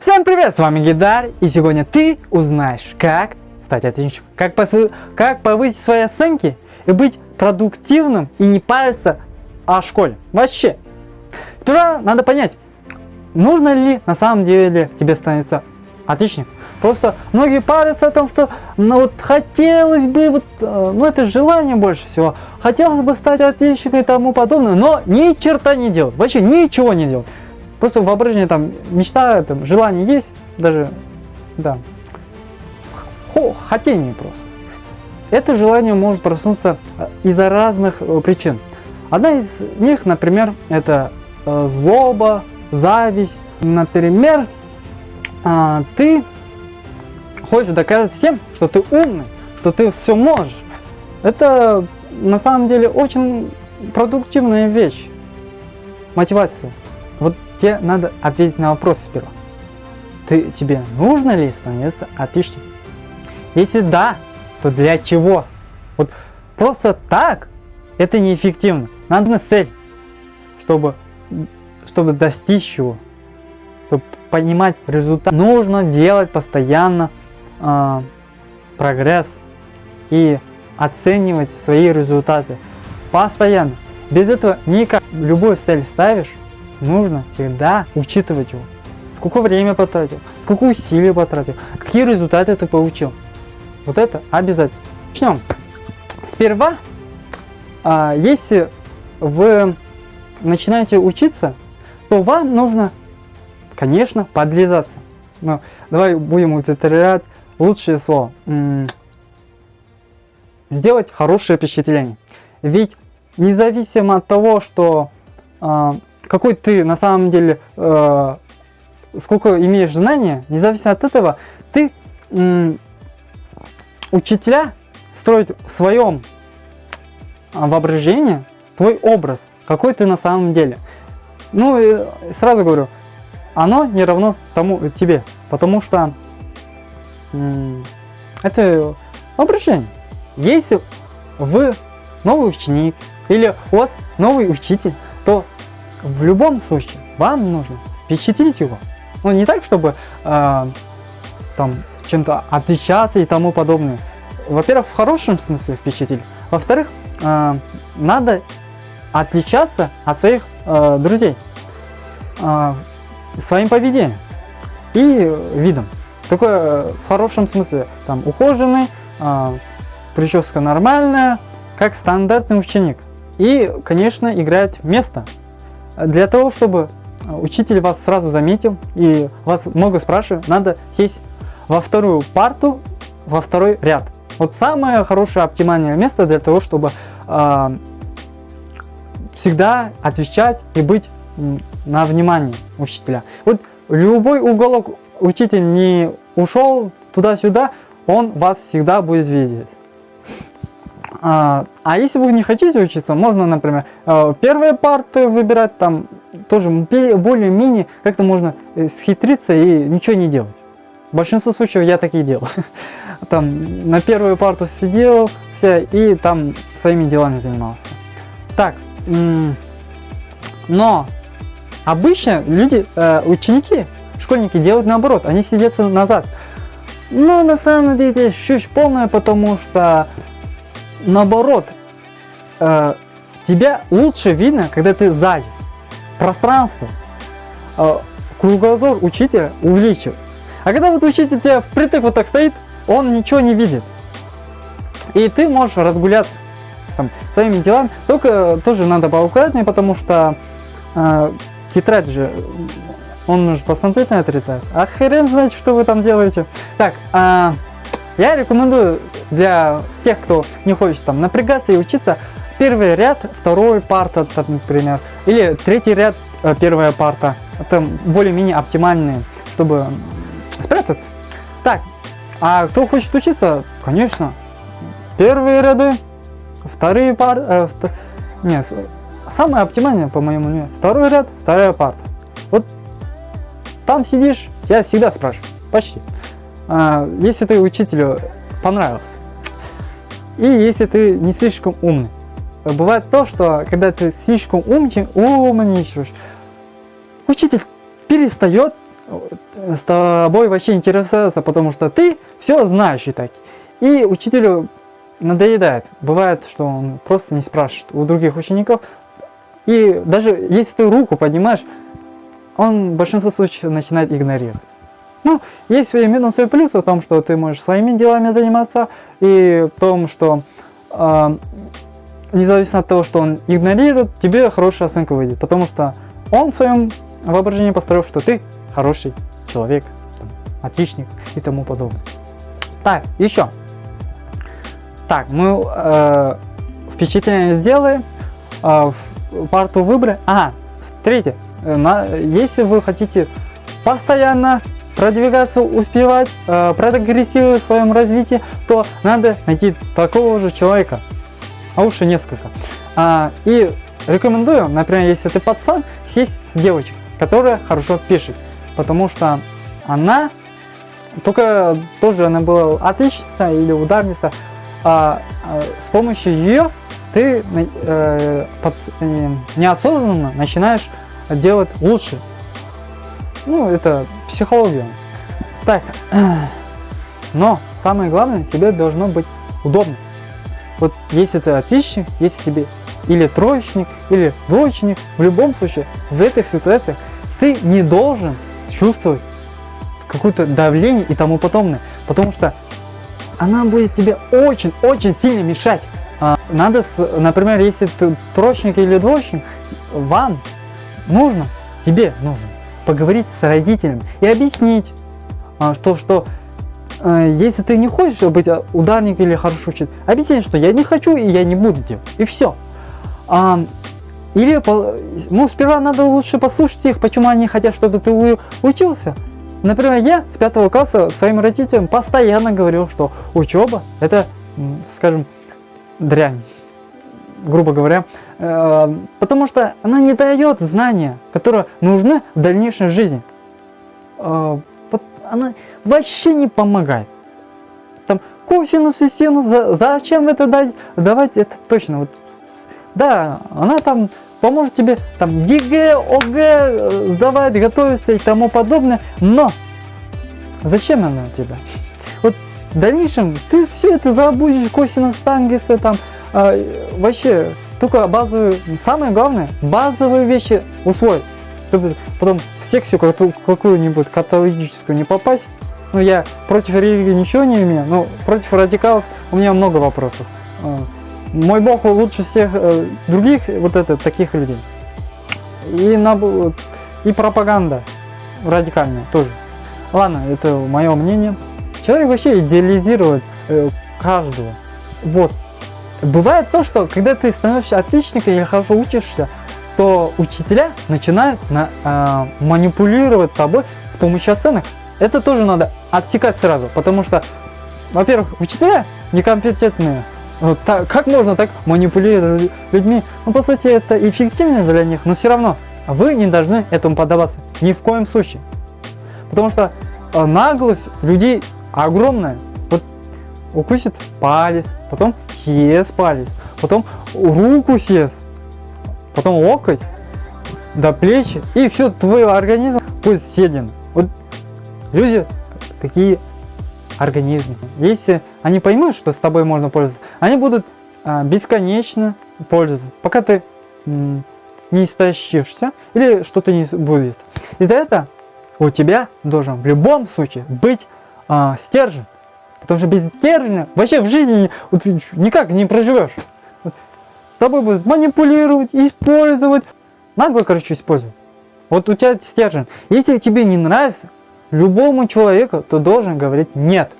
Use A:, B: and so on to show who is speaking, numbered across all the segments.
A: Всем привет, с вами Гидар, и сегодня ты узнаешь, как стать отличником, как повысить свои оценки и быть продуктивным и не париться о школе. Вообще, сперва надо понять, нужно ли на самом деле тебе становиться отличником. Просто многие парятся о том, что хотелось бы, это желание больше всего, хотелось бы стать отличником и тому подобное, но ни черта не делать, вообще ничего не делать. Просто воображение, мечта, желание есть, даже, хотение просто. Это желание может проснуться из-за разных причин. Одна из них, например, это злоба, зависть. Например, ты хочешь доказать всем, что ты умный, что ты все можешь. Это на самом деле очень продуктивная вещь. Мотивация. Вот тебе надо ответить на вопрос сперва. Тебе нужно ли становиться отличником? Если да, то для чего? Вот просто так это неэффективно. Надо цель, чтобы достичь чего, чтобы понимать результат. Нужно делать постоянно прогресс и оценивать свои результаты постоянно. Без этого никак. Любую цель ставишь, нужно всегда учитывать его. Сколько времени потратил, сколько усилий потратил, какие результаты ты получил. Вот это обязательно. Начнем. Сперва, если вы начинаете учиться, то вам нужно, конечно, подлизаться. Но давай будем употреблять лучшее слово. Сделать хорошее впечатление. Ведь независимо от того, что какой ты на самом деле, сколько имеешь знания, независимо от этого, ты учителя строят в своем воображении твой образ, какой ты на самом деле. И сразу говорю, оно не равно тебе, потому что это воображение. Если вы новый ученик или у вас новый учитель, то в любом случае вам нужно впечатлить его. Не так, чтобы чем-то отличаться и тому подобное. Во-первых, в хорошем смысле впечатлить. Во-вторых, надо отличаться от своих друзей своим поведением и видом. Такое в хорошем смысле. Ухоженный, прическа нормальная, как стандартный ученик. И, конечно, играть место. Для того, чтобы учитель вас сразу заметил и вас много спрашивает, надо сесть во вторую парту, во второй ряд. Вот самое хорошее оптимальное место для того, чтобы всегда отвечать и быть на внимании учителя. Вот любой уголок учитель не ушел туда-сюда, он вас всегда будет видеть. А если вы не хотите учиться, можно, например, первые парты выбирать, тоже более-менее как-то можно схитриться и ничего не делать. В большинстве случаев я так и делал. На первую парту сидел и своими делами занимался. Но обычно люди, ученики, школьники делают наоборот, они сидятся назад. Но на самом деле чушь полная, потому что наоборот, тебя лучше видно, когда ты сзади. Пространство, кругозор учителя увеличивается. А когда учитель тебя впритык так стоит, он ничего не видит. И ты можешь разгуляться своими делами. Только тоже надо поаккуратнее, потому что тетрадь же, он может посмотреть на эту тетрадь. А хрен знает, что вы там делаете. Я рекомендую для тех, кто не хочет напрягаться и учиться, первый ряд, второй парта, например, или третий ряд, первая парта. Это более-менее оптимальные, чтобы спрятаться. А кто хочет учиться, конечно, первые ряды, вторые парты, нет, самое оптимальное, по моему мнению, второй ряд, вторая парта. Вот там сидишь, тебя всегда спрашивают, почти. Если ты учителю понравился. И если ты не слишком умный. Бывает то, что когда ты слишком умничаешь, учитель перестает с тобой вообще интересуется, потому что ты все знаешь и так. И учителю надоедает. Бывает, что он просто не спрашивает у других учеников. И даже если ты руку поднимаешь, он в большинстве случаев начинает игнорировать. Ну, есть свои минусы и плюсы в том, что ты можешь своими делами заниматься, и в том, что независимо от того, что он игнорирует, тебе хорошая оценка выйдет, потому что он в своем воображении построил, что ты хороший человек, там, отличник и тому подобное. Так, еще. Так, мы впечатление сделали, парту выбрали. Ага, третье. Если вы хотите постоянно продвигаться, успевать, прогрессировать в своем развитии, то надо найти такого же человека, а лучше несколько. И рекомендую, например, если ты пацан, сесть с девочкой, которая хорошо пишет, потому что она, только тоже она была отличница или ударница, с помощью ее ты неосознанно начинаешь делать лучше. Ну, это психология. Так, но самое главное, тебе должно быть удобно. Вот если ты отличник, если тебе или троечник, или двоечник, в любом случае, в этих ситуациях ты не должен чувствовать какое-то давление и тому подобное, потому что она будет тебе очень сильно мешать. Надо, например, если ты троечник или двоечник, тебе нужно поговорить с родителями и объяснить, что если ты не хочешь быть ударником или хорошо учить, объясни, что я не хочу и я не буду делать, и все. Или, сперва надо лучше послушать их, почему они хотят, чтобы ты учился. Например, я с 5 класса своим родителям постоянно говорил, что учеба это, скажем, дрянь, грубо говоря, потому что она не дает знания, которые нужны в дальнейшей жизни. Она вообще не помогает. Там косинус и синус, зачем это давать, это точно. Вот, да, она там поможет тебе там ЕГЭ, ОГЭ сдавать, готовиться и тому подобное, но зачем она тебе? Вот в дальнейшем ты все это забудешь, косинус, тангенсы, там вообще только базовые, самое главное, базовые вещи усвоить, чтобы потом в секцию какую-нибудь католическую не попасть. Ну, я против религии ничего не имею, но против радикалов у меня много вопросов. Мой Бог лучше всех других таких людей. И пропаганда радикальная тоже. Ладно, это мое мнение. Человек вообще идеализирует каждого. Вот. Бывает то, что когда ты становишься отличником или хорошо учишься, то учителя начинают манипулировать тобой с помощью оценок. Это тоже надо отсекать сразу, потому что, во-первых, учителя некомпетентные. Как можно так манипулировать людьми? Ну, по сути, это эффективно для них, но все равно вы не должны этому поддаваться. Ни в коем случае. Потому что наглость людей огромная. Вот укусит палец, потом съест палец, потом руку съест, потом локоть до плечи, и все, твой организм будет съеден. Вот люди такие организмы. Если они поймут, что с тобой можно пользоваться, они будут бесконечно пользоваться, пока ты не истощишься или что-то не будет. Из-за этого у тебя должен в любом случае быть стержень. Потому что без стержня вообще в жизни никак не проживешь. Вот, тобой будут манипулировать, использовать. Нагло, использовать. Вот у тебя стержень. Если тебе не нравится, любому человеку ты должен говорить нет.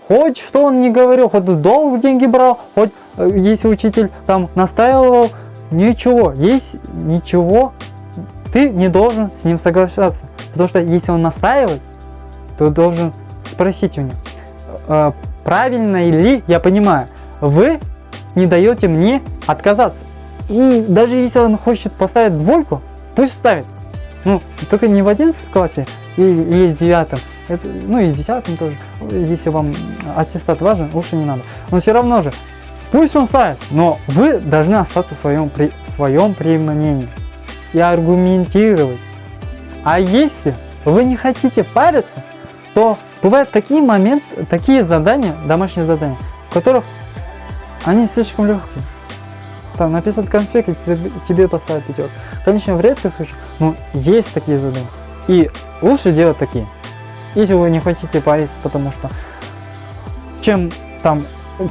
A: Хоть что он не говорил, хоть в долг деньги брал, хоть если учитель там настаивал, ничего, ты не должен с ним соглашаться. Потому что если он настаивает, то должен спросить у него, правильно ли я понимаю, вы не даете мне отказаться. И даже если он хочет поставить двойку, пусть ставит. Ну, только не в 11 классе или в 9. Это, ну и в 10 тоже. Если вам аттестат важен, лучше не надо. Но все равно же, пусть он ставит, но вы должны остаться в своем мнении и аргументировать. А если вы не хотите париться, то бывают такие моменты, такие задания, домашние задания, в которых они слишком легкие. Там написать конспект, и тебе поставят 5. Конечно, в редких случаях, но есть такие задания. И лучше делать такие. Если вы не хотите париться, потому что чем там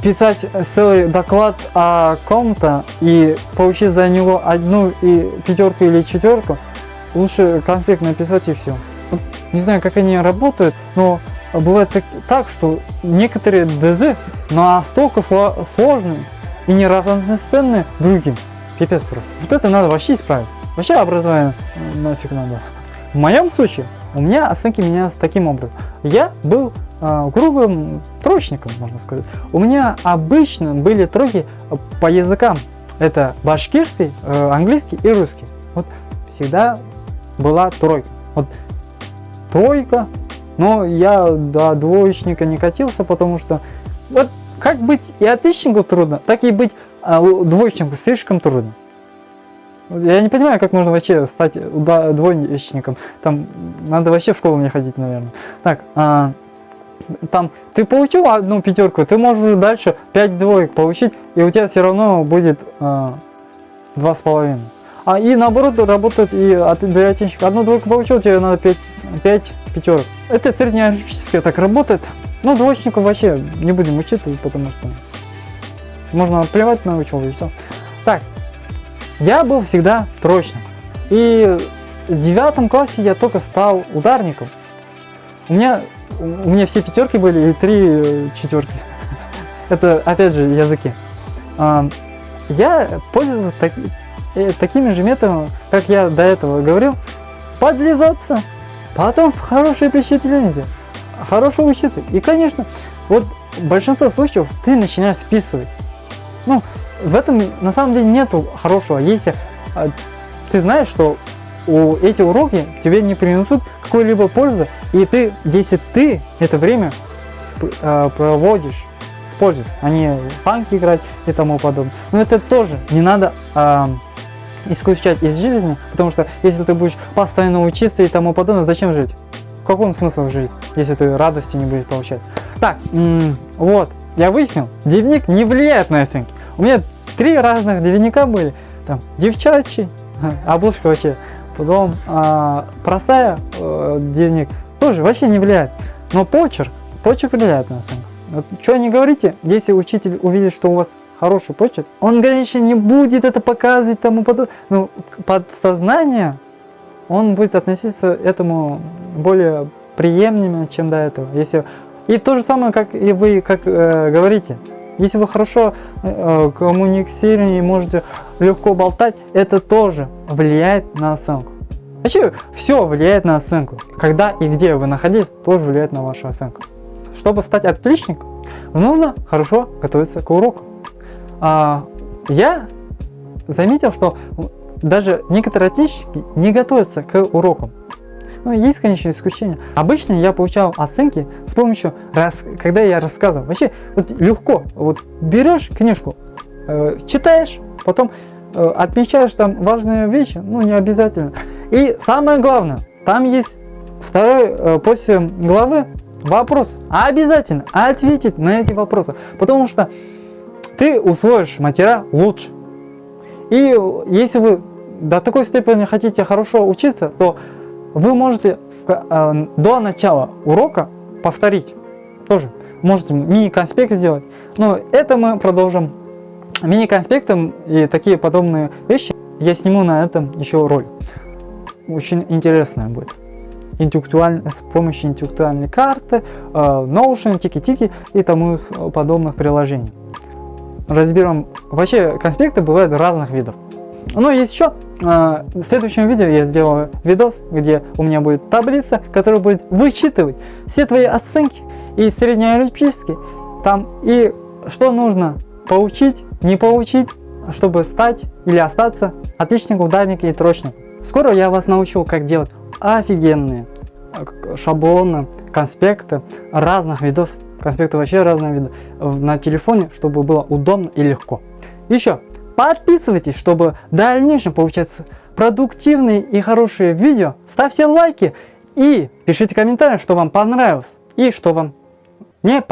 A: писать целый доклад о ком-то и получить за него 1 и 5 или 4, лучше конспект написать и все. Вот, не знаю, как они работают, но бывает так, что некоторые ДЗ настолько сложные и неравноценные другим. Пипец просто. Вот это надо вообще исправить. Вообще образование нафиг надо. В моем случае у меня оценки менялись таким образом. Я был грубым троечником, можно сказать. У меня обычно были тройки по языкам. Это башкирский, английский и русский. Вот всегда была тройка. Вот тройка. Но я до двоечника не катился, потому что вот как быть и отличнику трудно, так и быть двоечнику слишком трудно. Я не понимаю, как можно вообще стать двоечником. Там надо вообще в школу не ходить, наверное. Так, там ты получил 1 5, ты можешь дальше 5 двоек получить, и у тебя все равно будет 2,5. И наоборот работает и для отличника. 1 двойку получил, тебе надо 5 5. Это среднеарифметическое так работает. Но двоечников вообще не будем учитывать, потому что можно плевать на учебу и все. Так, я был всегда троечник. И в 9 классе я только стал ударником. У меня все 5 были и 3 4. Это опять же языки. Я пользовался такими же методами, как я до этого говорил. Подлизаться, потом хорошее впечатление, хорошо учиться. И, конечно, вот в большинстве случаев ты начинаешь списывать. Ну, в этом на самом деле нету хорошего, если ты знаешь, что эти уроки тебе не принесут какой-либо пользы, и если ты это время проводишь с пользой, а не в банки играть и тому подобное. Но это тоже не надо исключать из жизни, потому что если ты будешь постоянно учиться и тому подобное, зачем жить? В каком смысле жить, если ты радости не будешь получать? Так, вот, я выяснил, дневник не влияет на оценки. У меня 3 разных дневника были, там, девчачий, обложка вообще, потом простая дневник, тоже вообще не влияет. Но почерк влияет на оценку. Вот, что не говорите, если учитель увидит, что у вас хороший почерк, он, конечно, не будет это показывать тому подобное, но подсознание, он будет относиться к этому более приемлемо, чем до этого. И то же самое, как и вы говорите. Если вы хорошо коммуницируете и можете легко болтать, это тоже влияет на оценку. Вообще, все влияет на оценку. Когда и где вы находитесь, тоже влияет на вашу оценку. Чтобы стать отличником, нужно хорошо готовиться к уроку. Я заметил, что даже некоторые отличники не готовятся к урокам. Ну, есть, конечно, исключения. Обычно я получал оценки с помощью, когда я рассказывал. Вообще, вот легко. Вот берешь книжку, читаешь, потом отмечаешь там важные вещи, ну, не обязательно. И самое главное, там есть после главы вопрос. Обязательно ответить на эти вопросы, потому что ты усвоишь материал лучше. И если вы до такой степени хотите хорошо учиться, то вы можете до начала урока повторить. Тоже можете мини-конспект сделать. Но это мы продолжим мини-конспектом, и такие подобные вещи я сниму на этом еще ролик. Очень интересная будет. С помощью интеллектуальной карты, Notion, Tiki-Tiki и тому подобных приложений. Разберем. Вообще конспекты бывают разных видов. Но есть еще. В следующем видео я сделаю видос, где у меня будет таблица, которая будет вычитывать все твои оценки и среднеарифметические. Там и что нужно получить, не получить, чтобы стать или остаться отличником, ударником и троечником. Скоро я вас научу, как делать офигенные шаблоны, конспекты разных видов. Конспекты вообще разных видов на телефоне, чтобы было удобно и легко. Еще подписывайтесь, чтобы в дальнейшем получать продуктивные и хорошие видео. Ставьте лайки И пишите комментарии, что вам понравилось и что вам не понравилось.